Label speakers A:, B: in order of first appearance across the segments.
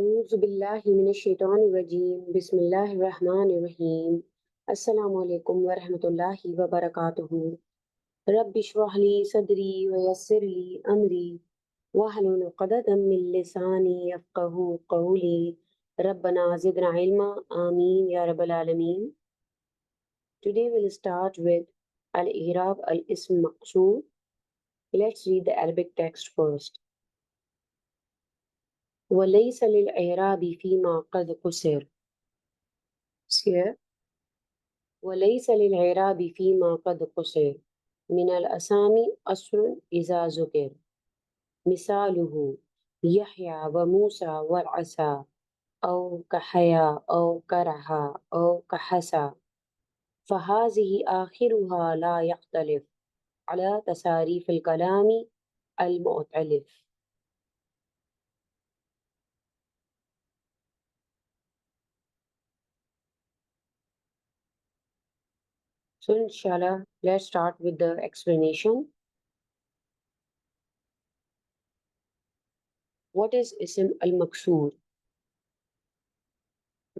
A: أعوذ بالله من الشيطان الرجيم بسم الله الرحمن الرحيم السلام عليكم ورحمة الله وبركاته رب اشرح لي صدري ويسر لي أمري واحلل عقدة من لساني يفقهوا قولي ربنا زدنا علما آمين يا رب العالمين. Today we'll start with الإعراب الإسم المقصور. Let's read the Arabic text first. وليس للإعراب فيما قد قصر. Here, وليس للإعراب فيما قد قصر من الأسامي أصل إذا ذكر مثاله يحيى وموسى والعسى أو كحيا أو كرها أو كحسا فهذه آخرها لا يختلف على تصاريف الكلام المؤتلف. So inshallah, let's start with the explanation. What is Ism al-Maqsoor?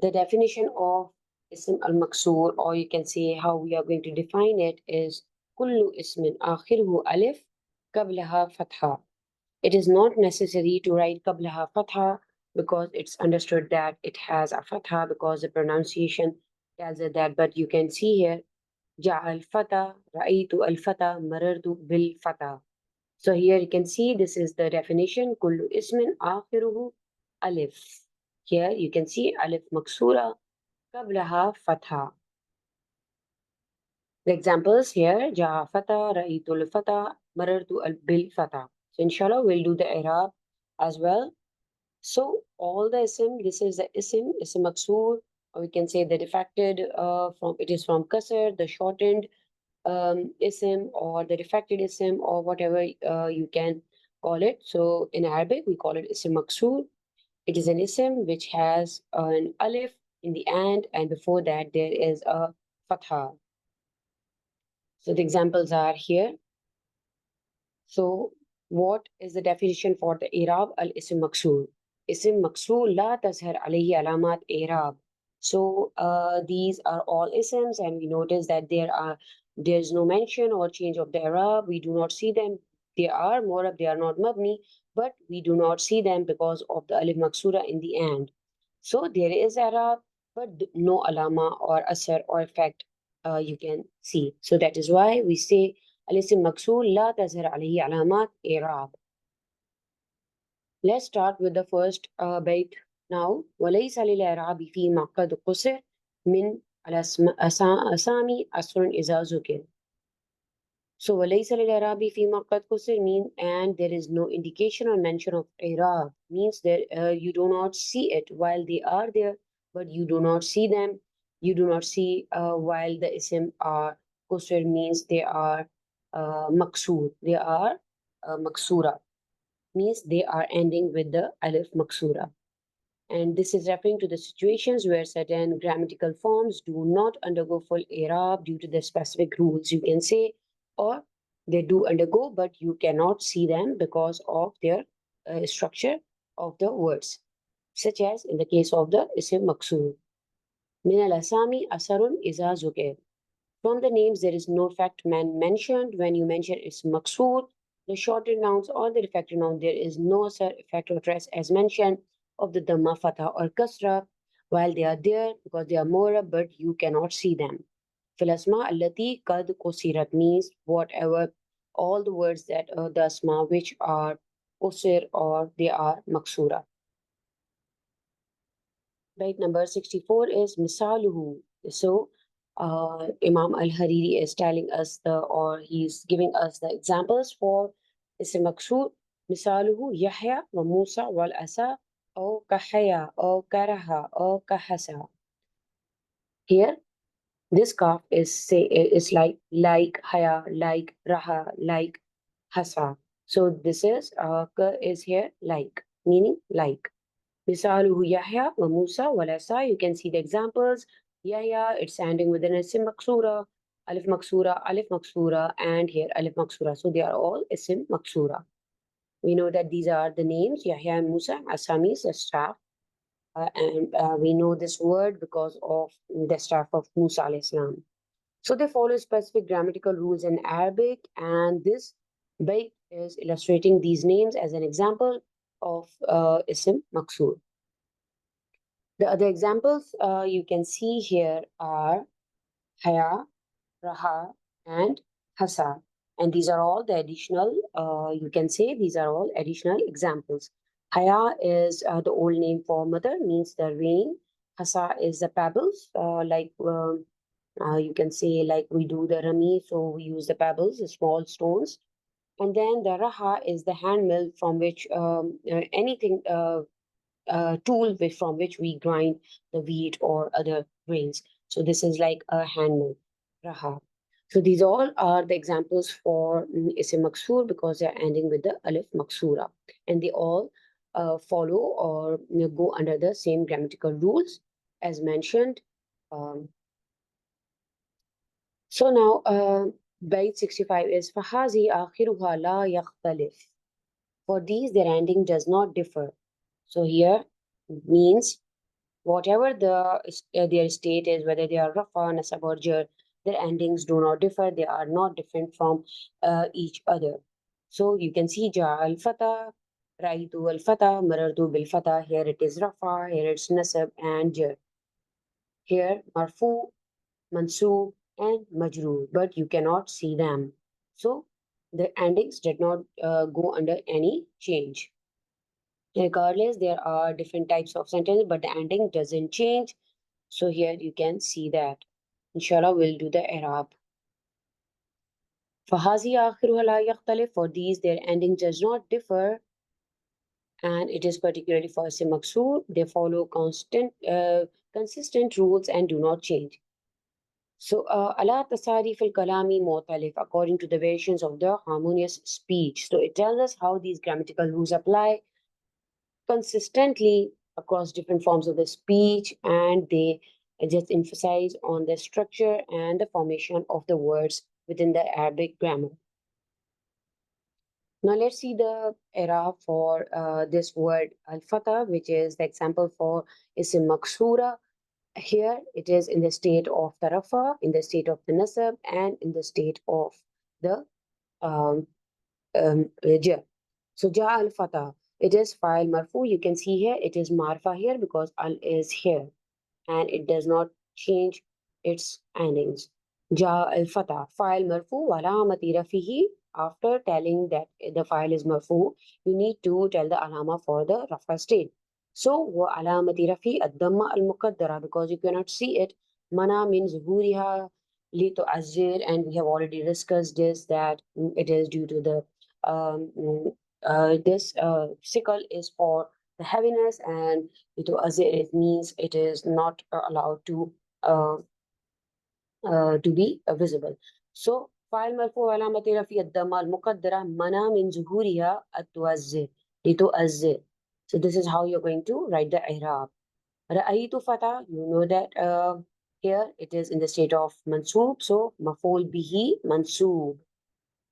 A: The definition of Ism al-Maqsoor, or you can say how we are going to define it, is كل اسم آخره ألف قبلها فتحة. It is not necessary to write قبلها فتحة because it's understood that it has a fatha because the pronunciation tells it that. But you can see here جاء الفتى رأيت الفتى مررت بالفتى. So here you can see this is the definition كل اسم آخره ألف. Here you can see ألف مكسورة قبلها فتحة. The examples here جاء فتى رأيت الفتى مررت بالفتى. So inshallah we'll do the إعراب as well. So all the ism, this is the ism maksur, or we can say the defected from it is from kasr, the shortened ism or the defected ism or whatever you can call it. So in Arabic we call it ism maksur. It is an ism which has an alif in the end, and before that there is a fatha. So the examples are here. So what is the definition for the إعراب الاسم مكسور? اسم مكسور لا تظهر عليه علامات إعراب. So these are all isms, and we notice that there's no mention or change of the إعراب. We do not see them. They are morab, they are not mabni, but we do not see them because of the alif maksura in the end. So there is إعراب, but no alama or asar or effect you can see. So that is why we say الاسم مكسور لا تظهر عليه علامات إعراب. Let's start with the first bait now. وليس للإعراب فيما قد قصر من الأسامي أصل إذا ذكر. So وليس للإعراب فيما قد قصر mean and there is no indication or mention of إعراب means that you do not see it while they are there, but you do not see them. You do not see while the ism are قصر means they are maksur. They are maksura means they are ending with the alif maksura. And this is referring to the situations where certain grammatical forms do not undergo full i'rab due to the specific rules, you can say, or they do undergo, but you cannot see them because of their structure of the words, such as in the case of the ism maksur. Min al-asami asarun iza zukir. From the names, there is no fact mentioned. When you mention ism maksur, the shortened nouns or the defective noun, there is no effect or trace as mentioned of the dhamma, fatha or kasra, while they are there because they are more, but you cannot see them. Filasma allati kad kusirat means whatever, all the words that the asma which are kusir or they are maksura. Right, number 64 is misaluhu. So Imam al-Hariri is telling us or he's giving us the examples for ism maksur. Misaluhu Yahya wa Musa wal asa or kahaya or karaha or kahasa. Here, this kaf is like haya, like raha, like hasa. So this is ka is here like, meaning like. Misaluhu Yahya wa Musa wal asa. You can see the examples. Yahya, it's ending with an isim maksura, alif maksura, and here alif maksura. So they are all isim maksura. We know that these are the names Yahya and Musa, Asamis, the staff. and we know this word because of the staff of Musa alayhi salam. So they follow specific grammatical rules in Arabic, and this bait is illustrating these names as an example of Ism Maqsoor. The other examples you can see here are Haya, Raha, and Hasa. And these are all the additional, you can say these are all additional examples. Haya is the old name for mother, means the rain. Hasa is the pebbles, you can say like we do the rami, so we use the pebbles, the small stones. And then the raha is the hand mill from which anything tool from which we grind the wheat or other grains. So this is like a hand mill, raha. So these all are the examples for isim maksur because they're ending with the alif maksura, and they all follow or go under the same grammatical rules as mentioned. Um, so now, Bait 65 is فَهَذِي آخِرُهَا لَا يَخْتَلِفُ. For these, their ending does not differ. So here means whatever their state is, whether they are Rafa, Nasab or Jar, their endings do not differ. They are not different from each other. So you can see Ja al-Fata, Raitu al-Fata, Marartu bil-Fata. Here it is Rafa, here it's Nasab and Jar. Here Marfu, Mansoob, and Majroor, but you cannot see them. So the endings did not go under any change. Regardless, there are different types of sentences, but the ending doesn't change. So here you can see that. Inshallah, we'll do the I'rab. فَهَذِي آخِرُهَا لَا يَخْتَلِفُ. For these, their ending does not differ, and it is particularly for Isim Maksur. They follow consistent rules and do not change. So, ala tasarif al-kalami mu'talif, according to the variations of the harmonious speech. So, it tells us how these grammatical rules apply consistently across different forms of the speech, and they just emphasize on the structure and the formation of the words within the Arabic grammar. Now, let's see the era for this word al-fata, which is the example for isim maksura. Here it is in the state of the rafa, in the state of the nasab, and in the state of the um, ja. So ja al fatah, it is file marfu. You can see here it is marfa here because al is here, and it does not change its endings. Ja al fatah, file marfu, wala amati rafihi. After telling that the file is marfu, you need to tell the alama for the rafa state. So, wa alamati rafi ad-damma al-muqaddara, because you cannot see it. Mana min zuhuriha li tu'azzir, and we have already discussed this that it is due to the this sickle is for the heaviness, and to azir it means it is not allowed uh, to be visible. So فاعل مرفوع علامة رفعه الضمة المقدرة منع من ظهورها التوزر لتؤذر. So this is how you're going to write the إعراب. رأيت فتى, you know that here it is in the state of mansoob, so مفعول به منصوب.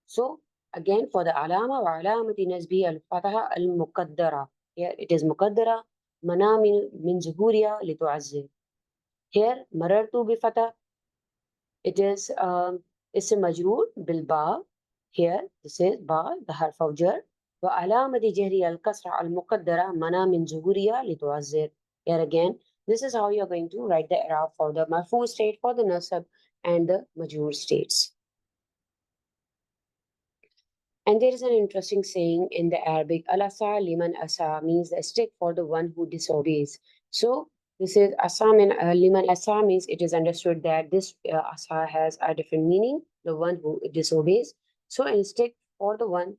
A: So again for the علامة وعلامة نسبه الفتحة المقدرة. Here it is مقدرة منع من ظهورها لتعزر. Here مررت بفتى, it is اسم مجرور بالباء. Here this is با, the harf of jar. وعلامة جهرها الكسرة المقدرة منع من ظهورها لتعزر. Here again, this is how you're going to write the i'rab for the marfu state, for the nasab, and the majrur states. And there is an interesting saying in the Arabic, Al-asa liman asa, means the stick for the one who disobeys. So this is asa min liman asa, means it is understood that this asa has a different meaning, the one who disobeys. So a stick for the one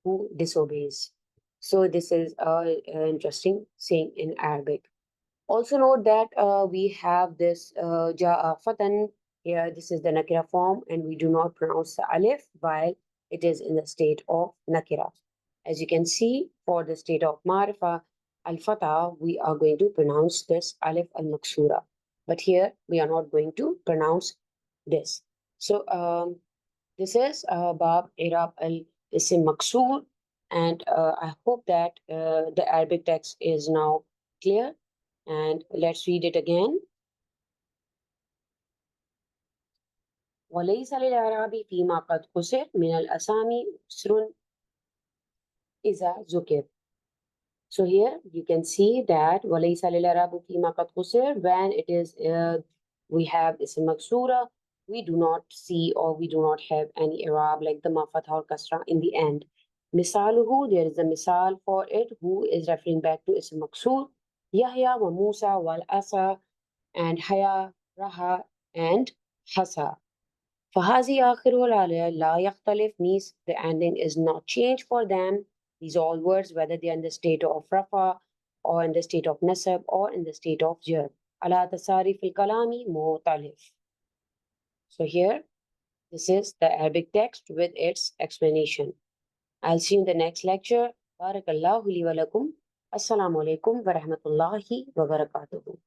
A: who disobeys. So this is an interesting saying in Arabic. Also note that we have this ja'a fatan. Here, this is the nakira form, and we do not pronounce the alif while it is in the state of nakira. As you can see, for the state of marifa al-fatah, we are going to pronounce this alif al-maksura. But here, we are not going to pronounce this. So, this is Bab Irab al-Isim Maksur, and I hope that the Arabic text is now clear. And let's read it again. وليس للإعراب فيما قد قصر من الأسامي أسر إذا ذكر. So here you can see that وليس للإعراب فيما قد قصر, when it is we have اسم مكسورة, we do not see or we do not have any إعراب like the fatha or kasra in the end. مثاله, there is a misal for it who is referring back to اسم مكسور. يحيى وموسى والأسى and حيا رها and حسا. فهذه آخره لا يختلف means the ending is not changed for them. These are all words whether they are in the state of rafa or in the state of nasab or in the state of jar. على تصاريف الكلام مختلف. So here, this is the Arabic text with its explanation. I'll see you in the next lecture. بارك الله لي ولكم. السلام عليكم ورحمة الله وبركاته.